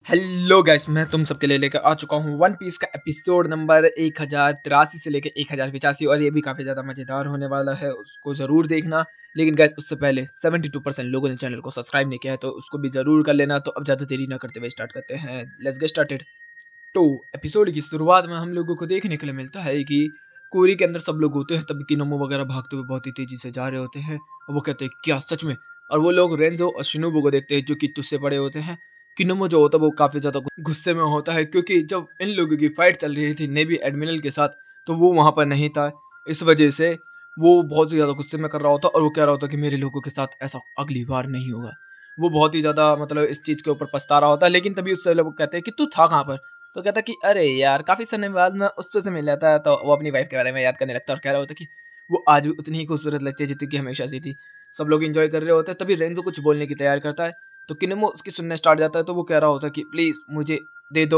Hello guys, मैं तुम सबके लिए लेकर आ चुका हूँ वन पीस का एपिसोड नंबर 1083 से लेकर 1085 और ये भी काफ़ी ज़्यादा मज़ेदार होने वाला है। उसको ज़रूर देखना। लेकिन गाइस उससे पहले 72% लोगों ने चैनल को सब्सक्राइब नहीं किया है, तो उसको भी ज़रूर कर लेना। तो अब ज़्यादा देरी ना करते हुए स्टार्ट करते हैं। Let's get started. तो एपिसोड की शुरुआत में हम लोगों को देखने के लिए मिलता है कि कोरी के अंदर सब लोग होते हैं, तब किनोमो वगैरह भागते हुए बहुत ही तेजी से जा रहे होते हैं। और वो कहते हैं क्या सच में? और वो लोग रेंजो और शिनोबु को देखते हैं जो कि तुझसे बड़े होते हैं। किनोमो जो होता है वो काफी ज्यादा गुस्से में होता है, क्योंकि जब इन लोगों की फाइट चल रही थी नेवी एडमिरल के साथ, तो वो वहां पर नहीं था। इस वजह से वो बहुत ही ज्यादा गुस्से में कर रहा होता और वो कह रहा होता कि मेरे लोगों के साथ ऐसा अगली बार नहीं होगा। वो बहुत ही ज्यादा मतलब इस चीज के ऊपर पछता रहा होता है। लेकिन तभी उससे लोग कहते हैं कि तू था कहाँ पर? तो कहता कि अरे यार, काफी समय बाद मैं उससे से मिल जाता है। तो वो अपनी वाइफ के बारे में याद करने लगता है और कह रहा होता कि वो आज भी उतनी ही खूबसूरत लगती है जितनी कि हमेशा से थी। सब लोग एंजॉय कर रहे होते हैं, तभी रेंजो कुछ बोलने की तैयार करता है। तो किनेमो उसकी सुनने स्टार्ट जाता है, तो वो कह रहा होता है कि प्लीज मुझे दे दो।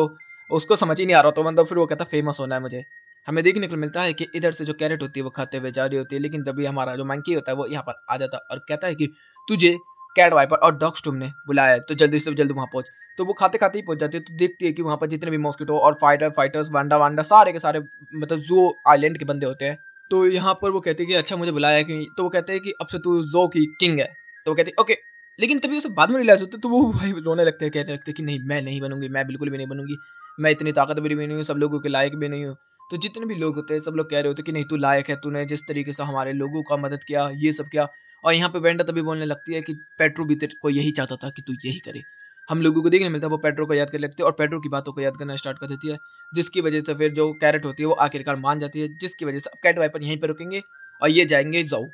उसको समझ ही नहीं आ रहा, तो मतलब फिर वो कहता फेमस होना है मुझे। हमें देखने को मिलता है कि इधर से जो कैरेट होती है वो खाते हुए जा रही होती है, लेकिन तभी हमारा जो मंकी होता है वो यहाँ पर आ जाता है और कहता है कि तुझे कैट वाइपर और डॉग स्टूम ने बुलाया है, तो जल्दी से जल्दी वहां पहुंच। तो वो खाते खाते ही पहुंच जाती है, तो देखती है कि वहां पर जितने भी मॉस्किटो और फाइटर्स वांडा वांडा सारे के सारे मतलब जू आइलैंड के बंदे होते हैं। तो यहाँ पर वो कहती है कि अच्छा मुझे बुलाया है कि, तो वो कहते हैं कि अब से तू जो की किंग है। तो वो कहती है ओके। लेकिन तभी उसे बाद में रियलाइज होता है, तो वो भाई रोने लगते हैं, कहने लगते हैं कि नहीं, मैं नहीं बनूंगी, मैं बिल्कुल भी नहीं बनूंगी। मैं इतनी ताकतवर भी नहीं हूँ, सब लोगों के लायक भी नहीं हूँ। तो जितने भी लोग होते हैं सब लोग कह रहे होते हैं कि नहीं, तू लायक है, तूने जिस तरीके से हमारे लोगों का मदद किया, ये सब किया। और यहाँ पे वेंडा तभी बोलने लगती है कि पेट्रो भी तेरे को यही चाहता था कि तू यही करे। हम लोगों को देखने मिलता है वो पेट्रो को याद कर लगती है और पेट्रो की बातों को याद करना स्टार्ट कर देती है, जिसकी वजह से फिर जो कैरेट होती है वो आखिरकार मान जाती है, जिसकी वजह से अब कैट वाइपर यहीं पर रुकेंगे और ये जाएंगे जाओ।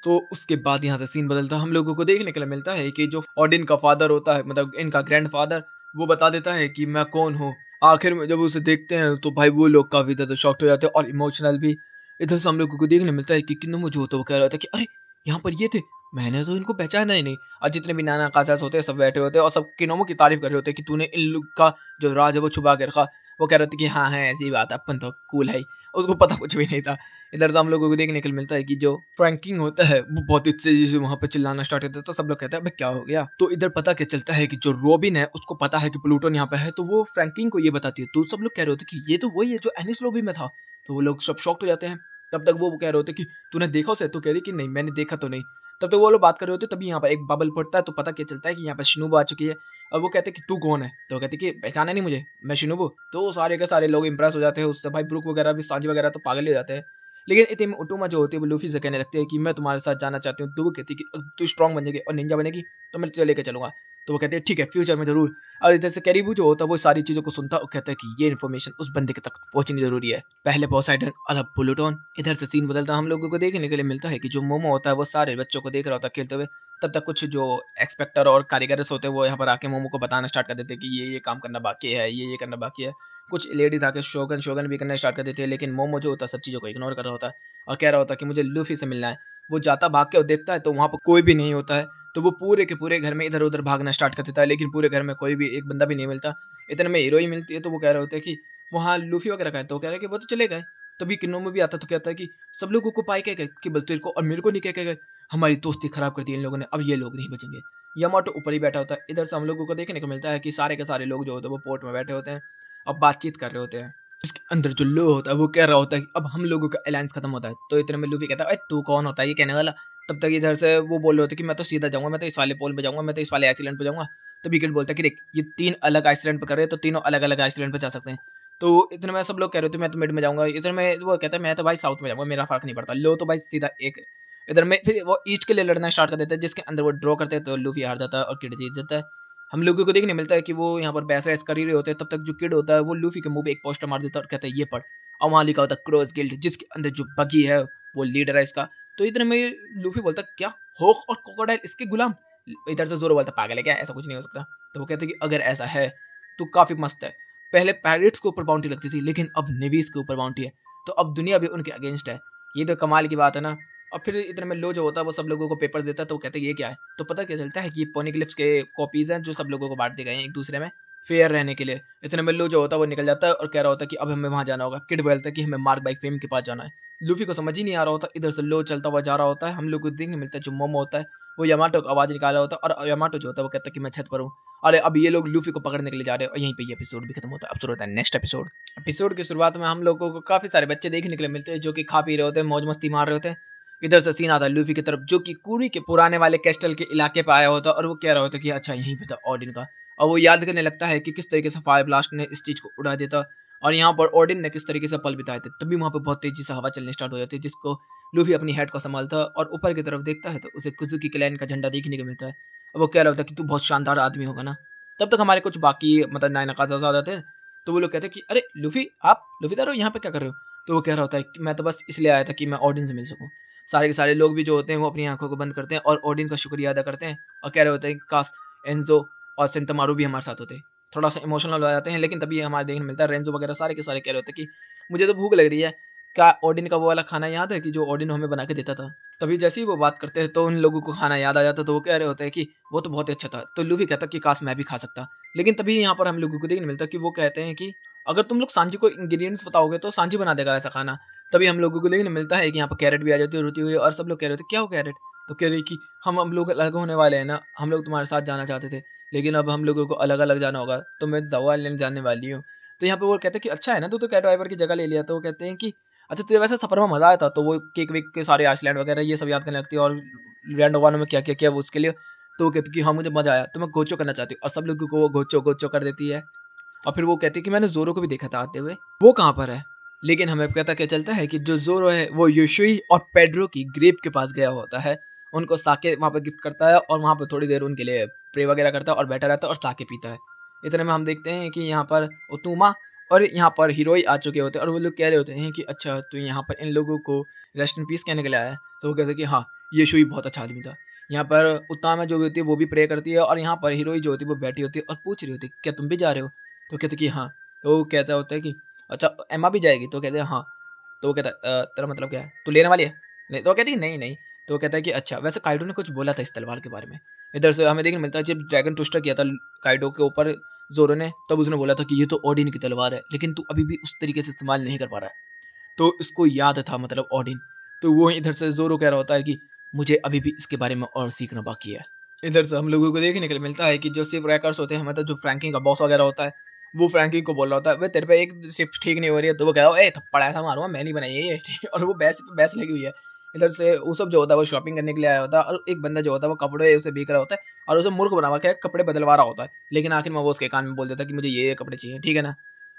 तो उसके बाद यहाँ से सीन बदलता, हम लोगों को देखने के लिए मिलता है कि जो ऑडिन का फादर होता है, मतलब इनका ग्रैंड फादर, वो बता देता है कि मैं कौन हूँ। आखिर में जब उसे देखते हैं तो भाई वो लोग काफी ज्यादा शॉक्ट हो जाते हैं और इमोशनल भी। इधर से हम लोगों को देखने मिलता है कि किन्नू जो होता है वो कह रहा था कि अरे यहाँ पर ये थे, मैंने तो इनको पहचाना ही नहीं। और जितने भी नाना कासास होते हैं सब बैठे होते हैं और सब किनोमो की तारीफ कर रहे होते हैं कि तूने इन लोग का जो राज है वो छुपा के रखा। वो कह रहे थे कि हाँ है ऐसी बात है, अपन तो कूल है ही। उसको पता कुछ भी नहीं था। इधर से हम लोगों को देखने को मिलता है कि जो फ्रैंकिंग होता है वो बहुत ही तेजी से वहां पर चिल्लाना स्टार्ट करता है, तो सब लोग कहते हैं अबे क्या हो गया। तो इधर पता क्या चलता है कि जो रोबिन है उसको पता है कि प्लूटन यहाँ पे है, तो वो फ्रैंकिंग को ये बताती है। तो सब लोग कह रहे होते कि ये तो वही है जो एनिस लॉबी में था। तो वो लोग सब शॉक्ट हो जाते हैं। तब तक वो कह रहे होते कि तूने देखा उसे? तो कह रही कि नहीं, मैंने देखा तो नहीं। तब तक वो लोग बात कर रहे होते, तभी यहाँ पर एक बबल फटता है, तो पता क्या चलता है कि यहाँ पर शिनोबु आ चुकी है। और वो कहते हैं कि तू कौन है? तो कहते कि पहचाना नहीं मुझे, मैं शिनोबु। तो सारे के सारे लोग इंप्रेस हो जाते हैं उससे। भाई ब्रुक वगैरह भी, सांजी वगैरह तो पागल ही हो जाते हैं। लेकिन इतने में उटुमा जो होती है वो लूफी से कहने लगती है कि मैं तुम्हारे साथ जाना चाहती हूँ। तो वो कहती है कि तू स्ट्रांग बनेगी और निंजा बनेगी तो मैं तुझे लेकर चलूंगा। तो वो कहते हैं ठीक है, फ्यूचर में जरूर। और इधर से कैरिबू जो होता है वो सारी चीजों को सुनता है और कहता है कि ये इन्फॉर्मेशन उस बंदे के तक पहुंचनी जरूरी है, पहले पोसाइडन और अब प्लूटोन। इधर से सीन बदलता, हम लोगों को देखने के लिए मिलता है कि जो मोमो होता है वो सारे बच्चों को देख रहा होता है खेलते हुए। तब तक कुछ जो एक्सपेक्टर और कारीगर्स होते हैं वो यहाँ पर आके मोमो को बताना स्टार्ट कर देते हैं कि ये काम करना बाकी है, ये करना बाकी है। कुछ लेडीज आके शोगन शोगन भी करना स्टार्ट कर देते हैं, लेकिन मोमो जो होता है सब चीज़ों को इग्नोर कर रहा होता है और कह रहा होता है कि मुझे लूफी से मिलना है। वो जाता भाग के और देखता है तो वहाँ पर कोई भी नहीं होता है। तो वो पूरे के पूरे घर में इधर उधर भागना स्टार्ट कर देता है, लेकिन पूरे घर में कोई भी एक बंदा भी नहीं मिलता। इतने में हीरोइन मिलती है, तो वो कह रहे होते हैं कि वहाँ लूफी वगैरह का है। तो वो कह रहे हैं कि वो तो चले गए। तभी किन्नोमो भी आता तो कहता है कि सब लोगों को पाई कह गए कि बल तेरे को और मेरे को नहीं कह गए। हमारी दोस्ती खराब कर दी इन लोगों ने, अब ये लोग नहीं बचेंगे। यामाटो ऊपर ही बैठा होता है। इधर से हम लोगों को देखने को मिलता है कि सारे के सारे लोग जो होते हैं वो पोर्ट में बैठे होते हैं और बातचीत कर रहे होते हैं। इसके अंदर जो लो होता है वो कह रहा होता है कि अब हम लोगों का अलायंस खत्म होता है। तो इतने में लूफी कहता है तू कौन होता है ये कहने वाला? तब तक इधर से वो बोल रहे होते कि मैं तो सीधा जाऊंगा, मैं तो इस वाले पोल पे जाऊंगा, मैं तो इस वाले आइसलैंड पे जाऊंगा। तो विकेट बोलता है कि देख, ये तीन अलग आइसलैंड पे कर रहे हैं, तो तीनों अलग अलग आइसलैंड पे जा सकते हैं। तो इतने में सब लोग कह रहे थे मैं तो मिड में जाऊंगा। इधर में वो कहता है मैं तो भाई साउथ में जाऊंगा, मेरा फर्क नहीं पड़ता। लो तो भाई सीधा एक। इधर में फिर वो ईच के लिए लड़ना स्टार्ट कर देते हैं, जिसके अंदर वो ड्रॉ करते हैं तो लूफी हार जाता है और किड जीत जाता है। हम लोगों को देखने मिलता है कि वो यहाँ पर बहस वहस कर ही रहे होते हैं, तब तक जो किड होता है वो लूफी के मुंह पे एक पोस्टर मार देता है और कहता है ये पढ़। और वहाँ लिखा होता है क्रोस गिल्ड, जिसके अंदर जो बगी है वो लीडर है इसका। तो इधर में लूफी बोलता क्या, होक और क्रोकोडाइल इसके गुलाम? इधर से जोरो बोलता पागल है क्या, ऐसा कुछ नहीं हो सकता। तो वो कहते कि अगर ऐसा है तो काफी मस्त है। पहले पैरेट्स के ऊपर बाउंटी लगती थी, लेकिन अब नेवीज के ऊपर बाउंटी है। तो अब दुनिया भी उनके अगेंस्ट है। ये तो कमाल की बात है ना। और फिर इधर में लो जो होता है वो सब लोगों को पेपर्स देता है, तो वो कहते हैं ये क्या है? तो पता क्या चलता है कि ये पोनीग्लिफ्स के कॉपीज हैं जो सब लोगों को बांट दिए गए हैं एक दूसरे में फेयर रहने के लिए। इतने में लो जो होता है वो निकल जाता है और कह रहा होता है कि अब हमें वहां जाना होगा। किड बोलता है कि हमें मार्क बाइक फेम के पास जाना है। लूफी को समझ ही नहीं आ रहा होता। इधर से लो चलता हुआ जा रहा होता है। हम लोग को देखने मिलता है जो मोमो होता है वो यामाटो को आवाज निकाला होता है और यामाटो जो होता है वो कहता है कि मैं छत पर हूँ। और अब ये लोग लूफी को पकड़ने के लिए जा रहे हैं और यहीं पे ये एपिसोड भी खत्म होता है। अब शुरू होता है नेक्स्ट एपिसोड। एपिसोड की शुरुआत में हम लोगों को काफी सारे बच्चे देखने के लिए मिलते हैं जो कि खा पी रहे होते हैं, मौज मस्ती मार रहे होते हैं। इधर से सीन आता है लूफी की तरफ जो कि कुरी के पुराने वाले कैस्टल के इलाके पे आया होता है और वो कह रहा होता है कि अच्छा यहीं पे था ओडिन का। और वो याद करने लगता है कि किस तरीके से फायर ब्लास्ट ने इस चीज को उड़ा देता और यहाँ पर ओडिन ने किस तरीके से पल बिताए थे। तभी वहाँ पे बहुत तेजी से हवा चलने स्टार्ट हो जाती है जिसको लूफी अपनी हेड को संभालता है और ऊपर की तरफ देखता है तो उसे कुजुकी क्लैन का झंडा देखने को मिलता है। और वो कह रहा होता है कि तू बहुत शानदार आदमी होगा ना। तब तक हमारे कुछ बाकी मतलब नाइन अकाज़ा आ जाते हैं। तो वो लोग कहते हैं कि अरे लूफी, आप लूफी तारो यहाँ पे क्या कर रहे हो। तो वो कह रहा होता है कि मैं तो बस इसलिए आया था कि मैं ओडिन से मिल सकूं। सारे के सारे लोग भी जो होते हैं वो अपनी आंखों को बंद करते हैं और ओडिन का शुक्रिया अदा करते हैं और कह रहे होते हैं कि काश एंजो और सेंटमारू भी हमारे साथ होते। थोड़ा सा इमोशनल हो जाते हैं लेकिन तभी हमारे देखने मिलता है रेंजो वगैरह सारे के सारे कह रहे होते हैं कि मुझे तो भूख लग रही है, क्या ओडिन का वो वाला खाना याद है कि जो ओडिन हमें बना के देता था। तभी जैसे ही वो बात करते हैं तो उन लोगों को खाना याद आ जाता है तो वो कह रहे होते हैं कि वो तो बहुत ही अच्छा था। तो लूफी कहता कि काश मैं भी खा सकता। लेकिन तभी यहाँ पर हम लोगों को देखने मिलता कि वो कहते हैं कि अगर तुम लोग सांजी को इंग्रेडिएंट्स बताओगे तो सांजी बना देगा ऐसा खाना। तभी हम लोगों को देखने मिलता है कि यहाँ पर कैरेट भी आ जाती है रोती हुई और सब लोग कह रहे थे क्या हो कैरेट। तो कह रही कि हम लोग अलग होने वाले हैं ना, हम लोग तुम्हारे साथ जाना चाहते थे लेकिन अब हम लोगों को अलग अलग जाना होगा तो मैं जावा आइलैंड जाने वाली हूँ। तो यहाँ पे वो कहते हैं कि अच्छा है ना, तू तो कैट वाइपर की जगह ले लिया। तो वो कहते हैं कि अच्छा तुझे वैसे सफर में मजा आया था। तो वो केक वेक के सारे आइसलैंड वगैरह ये सब याद करने लगती है और लैंड वन में क्या क्या किया वो उसके लिए। तो वो कहती है कि हाँ मुझे मजा आया, तो मैं गोचो करना चाहती हूँ और सब लोगों को वो गोचो गोचो कर देती है। और फिर वो कहती है कि मैंने जोरो को भी देखा था आते हुए, वो कहाँ पर है। लेकिन हमें पता क्या चलता है कि जो जोरो है वो योशुई और पेड्रो की ग्रेव के पास गया होता है। उनको साके वहाँ पर गिफ्ट करता है और वहाँ पर थोड़ी देर उनके लिए प्रे वगैरह करता है और बैठा रहता है और साके पीता है। इतने में हम देखते हैं कि यहाँ पर ओतुमा और यहाँ पर हीरोई आ चुके होते हैं और वो लोग कह रहे होते हैं कि अच्छा तो यहाँ पर इन लोगों को रेस्ट इन पीस कहने के लिए आया है। तो वो कहते हैं कि हाँ ये शुई बहुत अच्छा आदमी था। यहाँ पर उत्तामा जो भी होती है वो भी प्रे करती है और यहाँ पर हीरोई जो होती है वो बैठी होती है और पूछ रही होती है क्या तुम भी जा रहे हो। तो कहते कि हाँ। तो वो कहता होता है कि अच्छा एम्मा भी जाएगी। तो कहते हैं हाँ। तो वो कहता है तेरा मतलब क्या है, तू लेने वाली है। नहीं तो वो कहती है नहीं नहीं। तो वो कहता है कि अच्छा वैसे काइडो ने कुछ बोला था इस तलवार के बारे में। इधर से हमें देखने मिलता है जब ड्रैगन ट्विस्टर किया था काइडो के ऊपर जोरो ने, तब उसने बोला था कि ये तो ओडिन की तलवार है लेकिन तू अभी भी उस तरीके से इस्तेमाल नहीं कर पा रहा है। तो इसको याद था मतलब ओडिन। तो वो इधर से जोरो कह रहा होता है कि मुझे अभी भी इसके बारे में और सीखना बाकी है। इधर से हम लोगों को देखने के लिए मिलता है कि जो सिर्फ रैकर्स होते हैं मतलब जो फ्रैंकिंग का बॉस वगैरह होता है वो फ्रैंकिंग को बोल रहा होता है वे तेरे पे एक शिफ्ट ठीक नहीं हो रही है। तो वो कह रहा है ए थप्पड़ ऐसा मारूंगा मैं नहीं बनाई है ये और वो बहस पे बहस लगी हुई है। इधर से वो सब जो होता है वो शॉपिंग करने के लिए आया होता है और एक बंदा जो होता है वो कपड़े उसे बेच रहा होता है और उसे मूर्ख बना हुआ क्या कपड़े बदलवा रहा होता है। लेकिन आखिर में वो उसके कान में बोल देता है कि मुझे ये कपड़े चाहिए, ठीक है ना।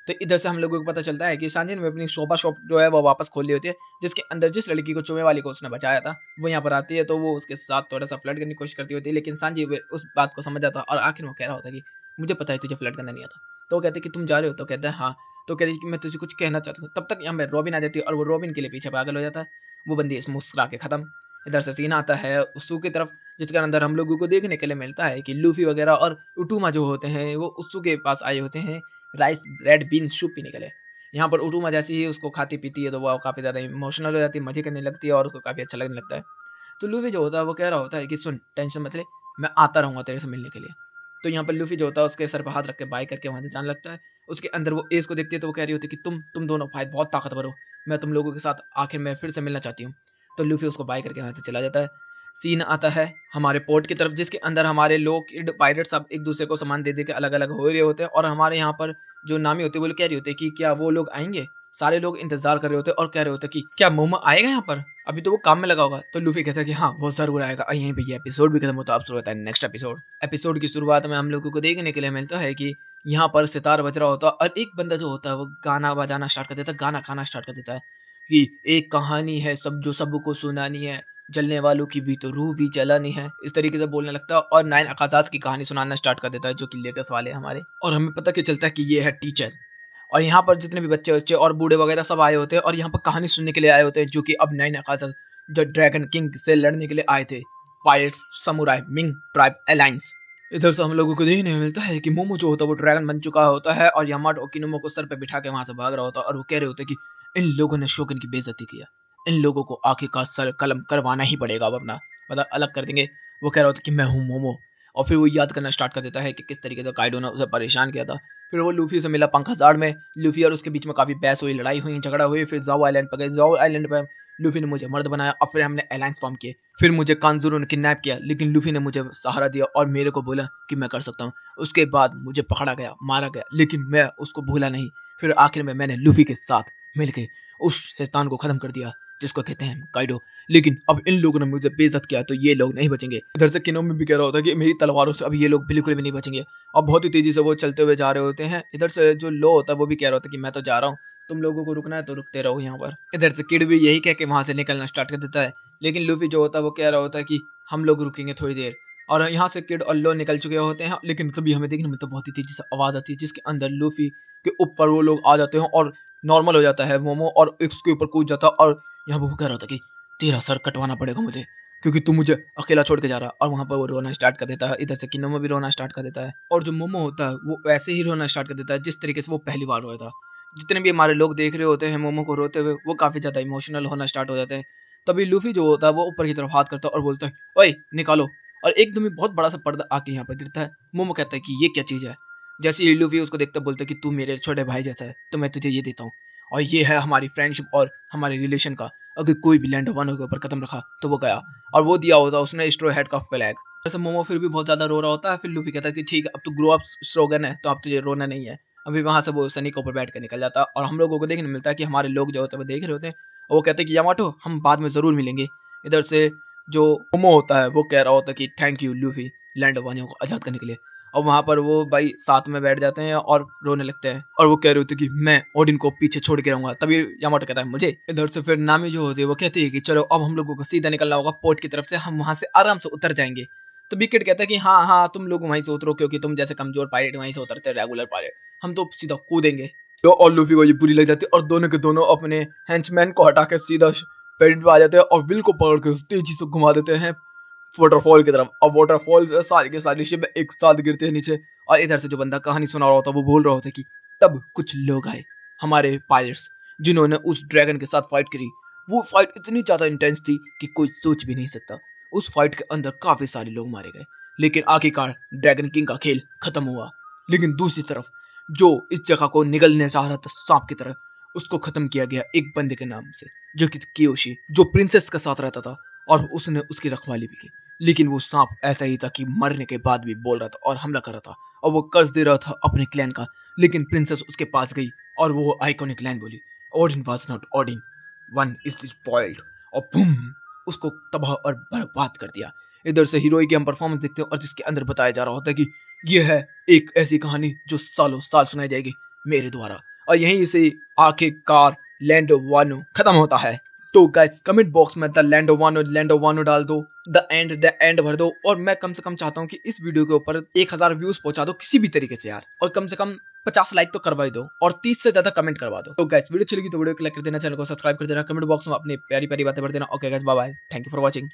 तो इधर से हम लोगों को पता चलता है कि सांजिन ने अपनी शोभा शॉप जो है वो वापस खोल ली होती है जिसके अंदर जिस लड़की को चुमे वाली को उसने बचाया था वो यहाँ पर आती है। तो वो उसके साथ थोड़ा सा फ्लर्ट करने की कोशिश करती होती है लेकिन सांजी उस बात को समझ जाता है और आखिर में कह रहा होता है कि मुझे पता है तुझे फ्लर्ट करना नहीं आता। तो वो कहते हैं कि तुम जा रहे हो। तो कहता है हाँ। तो कहते हैं कि मैं तुझे कुछ कहना चाहता हूँ। तब तक यहाँ पे रॉबिन आ जाती है और वो रॉबिन के लिए पीछे पागल हो जाता है। वो बंदी मुस्कुरा के खत्म। इधर से सीन आता है उस्सू की तरफ जिसके अंदर हम लोगों को देखने के लिए मिलता है कि लूफी वगैरह और उटूमा जो होते हैं वो उस्सू के पास आए होते हैं राइस ब्रेड बीन सूप पीने के लिए। यहाँ पर उटूमा जैसे ही उसको खाती पीती है तो वो काफ़ी ज़्यादा इमोशनल हो जाती है, मजे करने लगती है और उसको काफ़ी अच्छा लगने लगता है। तो लूफी जो होता है वो कह रहा होता है कि सुन टेंशन मत ले, मैं आता रहूँगा तेरे से मिलने के लिए। तो यहाँ पर लूफी जो होता है उसके सर पर हाथ रख के बाय करके वहाँ से जाने लगता है। उसके अंदर वो एस को देखती है तो वो कह रही होती है कि तुम दोनों भाई बहुत ताकतवर हो, मैं तुम लोगों के साथ आखिर में फिर से मिलना चाहती हूँ। तो लूफी उसको बाय करके वहाँ से चला जाता है। सीन आता है हमारे पोर्ट की तरफ जिसके अंदर हमारे लोग पायरेट सब एक दूसरे को सामान दे दे के अलग अलग हो रहे होते हैं और हमारे यहाँ पर जो नामी होते हैं वो लोग कह रही होते हैं कि क्या वो लोग आएंगे। सारे लोग इंतजार कर रहे होते हैं और कह रहे होते हैं कि क्या मोमो आएगा यहाँ पर, अभी तो वो काम में लगा होगा। तो लूफी कहता है कि हाँ वो जरूर आएगा। और यहीं पे ये एपिसोड भी खत्म होता है। अब शुरू होता है नेक्स्ट एपिसोड। एपिसोड की शुरुआत में हम लोगों को देखने के लिए मिलता है कि यहाँ पर सितार बज रहा होता है और एक बंदा जो होता है वो गाना बजाना स्टार्ट कर देता है, गाना खाना स्टार्ट कर देता है कि एक कहानी है सब जो सबको सुनानी है, जलने वालों की भी तो रूह भी जलानी है, इस तरीके से बोलने लगता है और नाइन अकाजाज की कहानी सुनाना स्टार्ट कर देता है जो कि लेटेस्ट वाले हमारे। और हमें पता क्या चलता है कि ये है टीचर। और यहाँ पर जितने भी बच्चे बच्चे और बूढ़े वगैरह सब आए होते हैं और यहाँ पर कहानी सुनने के लिए आए होते हैं जो कि अब नाइन अकाजाज जो ड्रैगन किंग से लड़ने के लिए आए थे, pirate samurai Ming tribe alliance. इधर से हम लोगों को देखने को मिलता है कि मोमो जो होता है वो ड्रैगन बन चुका होता है और यामाटो ओकिनोमो को सर पे बिठा के वहां से भाग रहा होता है और वो कह रहे होते हैं कि इन लोगों ने शोगुन की बेइज्जती किया, इन लोगों को आखिरकार सर कलम करवाना ही पड़ेगा, अब अपना मतलब अलग कर देंगे। वो कह रहा होता है कि मैं हूँ मोमो। और फिर वो याद करना स्टार्ट कर देता है कि किस तरीके से काइडो ने उसे परेशान किया था। फिर वो लूफी से मिला पंखा झाड़ में। लूफी और उसके बीच में काफी बहस हुई, लड़ाई हुई, झगड़ा हुई। फिर जाओ आइलैंड पर गए। जाओ आइलैंड पर लूफी ने मुझे मर्द बनाया और फिर हमने अलायंस फॉर्म किए। फिर मुझे कांजूरो ने किडनैप किया, लेकिन लूफी ने मुझे सहारा दिया और मेरे को बोला कि मैं कर सकता हूँ। उसके बाद मुझे पकड़ा गया, मारा गया, लेकिन मैं उसको भूला नहीं। फिर आखिर में मैंने लूफी के साथ मिलकर उस शैतान को खत्म कर दिया जिसको कहते हैं काइडो। लेकिन अब इन लोगों ने मुझे बेइज्जत किया तो ये लोग नहीं बचेंगे। इधर से किनोमी भी कह रहा होता है कि मेरी तलवारों से अब ये लोग बिल्कुल भी नहीं बचेंगे। अब बहुत ही तेजी से वो चलते हुए जा रहे होते हैं। इधर से जो लो होता है वो भी कह रहा होता है कि मैं तो जा रहा हूँ, तुम लोगों को रुकना है तो रुकते रहो यहाँ पर। इधर से किड भी यही कह के वहां से निकलना स्टार्ट कर देता है, लेकिन लूफी जो होता है वो कह रहा होता है कि हम लोग रुकेंगे थोड़ी देर। और यहाँ से किड और लो निकल चुके होते हैं, लेकिन तभी हमें देखने में तो बहुत ही तेजी से आवाज आती है जिसके अंदर लूफी के ऊपर वो लोग आ जाते हैं और नॉर्मल हो जाता है मोमो और इसके ऊपर कूद जाता है। और यहाँ वो कह रहा था कि तेरा सर कटवाना पड़ेगा मुझे, क्योंकि तू मुझे अकेला छोड़ के जा रहा है। और वहां पर वो रोना स्टार्ट कर देता है। इधर से किनोमो भी रोना स्टार्ट कर देता है, और जो मोमो होता है वो वैसे ही रोना स्टार्ट कर देता है जिस तरीके से वो पहली बार रोया था। जितने भी हमारे लोग देख रहे होते हैं मोमो को रोते हुए, वो काफी ज्यादा इमोशनल होना स्टार्ट हो जाते हैं। तभी लूफी जो होता है वो ऊपर की तरफ हाथ करता है और बोलता है ओए निकालो। और एकदम ही बहुत बड़ा सा पर्दा आके यहाँ पर गिरता है। मोमो कहता है कि ये क्या चीज है। जैसे ही लूफी उसको देखता है बोलता है कि तू मेरे छोटे भाई जैसा है तो मैं तुझे ये देता हूँ, और ये है हमारी फ्रेंडशिप और हमारे रिलेशन का। अगर कोई भी लैंड वन के ऊपर कदम रखा तो वो गया। और वो दिया होता उसने स्ट्रो हेड का फ्लैग। वैसे मोमो फिर भी बहुत ज्यादा रो रहा होता है। फिर लूफी कहता है कि ठीक है अब तू ग्रो अप स्ट्रोगन है तो अब तुझे रोना नहीं है। अभी वहां से वो सनी के ऊपर बैठ कर निकल जाता है, और हम लोगों को देखने मिलता है कि हमारे लोग जो होते हैं वो देख रहे होते हैं, और वो कहते हैं कि यामाटो हम बाद में जरूर मिलेंगे। इधर से जो मोमो होता है वो कह रहा होता है कि थैंक यू लूफी लैंड वानियों को आजाद करने के लिए। और वहां पर वो भाई साथ में बैठ जाते हैं और रोने लगते हैं, और वो कह रहे होते हैं कि मैं ओडिन को पीछे छोड़ के रहूंगा। तभी यामाटो कहता है मुझे। इधर से फिर नामी जो होती है वो कहती है कि चलो अब हम लोगों को सीधा निकलना होगा पोर्ट की तरफ से, हम वहां से आराम से उतर जाएंगे। तो बिकेट कहता है कि हाँ हाँ तुम लोग वहीं से उतरो, क्योंकि तुम जैसे कमजोर पायलट वहीं से उतरते रेगुलर पायलट, हम तो सीधा कूदेंगे। तो और लूफी को ये बुरी लग जाती है, और दोनों के दोनों अपने हेंचमैन को हटा के सीधा पेरिट पे आ जाते हैं और बिल को पकड़ के तेजी से घुमा देते हैं वाटरफॉल की तरफ। अब वाटरफॉल से सारी की सारी शिप एक साथ गिरते हैं नीचे। और इधर से जो बंदा कहानी सुना रहा होता है वो बोल रहा होता है कि तब कुछ लोग आए, हमारे पायलट्स, जिन्होंने उस ड्रैगन के साथ फाइट करी। वो फाइट इतनी ज्यादा इंटेंस थी कि कोई सोच भी नहीं सकता। उस फाइट के अंदर काफी सारे लोग मारे गए, लेकिन आखिरकार ड्रैगन किंग का खेल खत्म हुआ। लेकिन दूसरी तरफ जो इस जगह को निगलने चाह रहा था सांप की तरह, उसको खत्म किया गया एक बंदे के नाम से, जो कि कियोशी, जो प्रिंसेस के साथ रहता था और उसने उसकी रखवाली भी की। लेकिन वो सांप ऐसा ही था कि मरने के बाद भी बोल रहा था और हमला कर रहा था, और वो कर्ज दे रहा था अपने क्लैन का। लेकिन प्रिंसेस उसके पास गई और वो आइकॉनिक लाइन बोली, Odin was not Odin, one is spoiled. और बूम, उसको तबाह और बर्बाद कर दिया। इधर से हीरोई की हम परफॉर्मेंस देखते हैं, और जिसके अंदर बताया जा रहा होता है कि ये है एक ऐसी कहानी जो सालों साल सुनाई जाएगी मेरे द्वारा। और यहीं से आखिरकार लैंड ऑफ वानो खत्म होता है। तो गाइस कमेंट बॉक्स में द लैंड ऑफ वानो डाल दो, द एंड भर दो। और मैं कम से कम चाहता हूँ कि इस वीडियो के ऊपर 1000 व्यूज पहुंचा दो किसी भी तरीके से यार, और कम से कम 50 लाइक तो करवा ही दो, और 30 से ज्यादा कमेंट करवा दो। तो गाइस वीडियो अच्छी लगी तो वीडियो को लाइक कर देना, चैनल को सब्सक्राइब कर देना, कमेंट बॉक्स में अपनी प्यारी प्यारी बातें भर देना। Okay guys bye bye, thank you for watching.